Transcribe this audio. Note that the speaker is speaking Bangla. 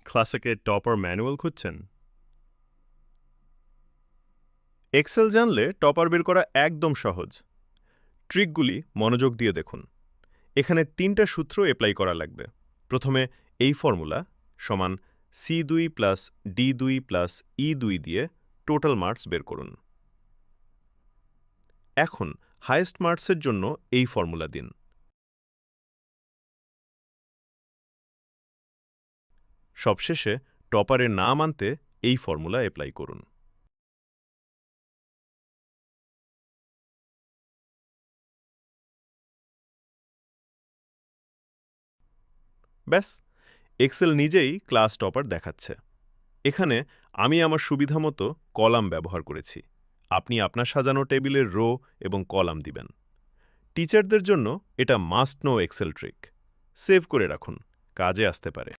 ক্লাসিকের টপার ম্যানুয়াল খুঁজছেন? এক্সেল জানলে টপার বের করা একদম সহজ। ট্রিকগুলি মনোযোগ দিয়ে দেখুন। এখানে ৩টা সূত্র এপ্লাই করা লাগবে। প্রথমে এই ফর্মুলা সমান C2 plus D2 plus E2 দিয়ে টোটাল মার্কস বের করুন। এখন হাইয়েস্ট মার্কসের জন্য এই ফর্মুলা দিন। সবশেষে টপারের নাম আনতে এই ফর্মুলা এপ্লাই করুন। ব্যাস, এক্সেল নিজেই ক্লাস টপার দেখাচ্ছে। এখানে আমি আমার সুবিধামতো কলাম ব্যবহার করেছি। আপনি আপনার সাজানো টেবিলের রো এবং কলাম দিবেন। টিচারদের জন্য এটা must know excel trick. Save করে রাখুন, কাজে আসতে পারে।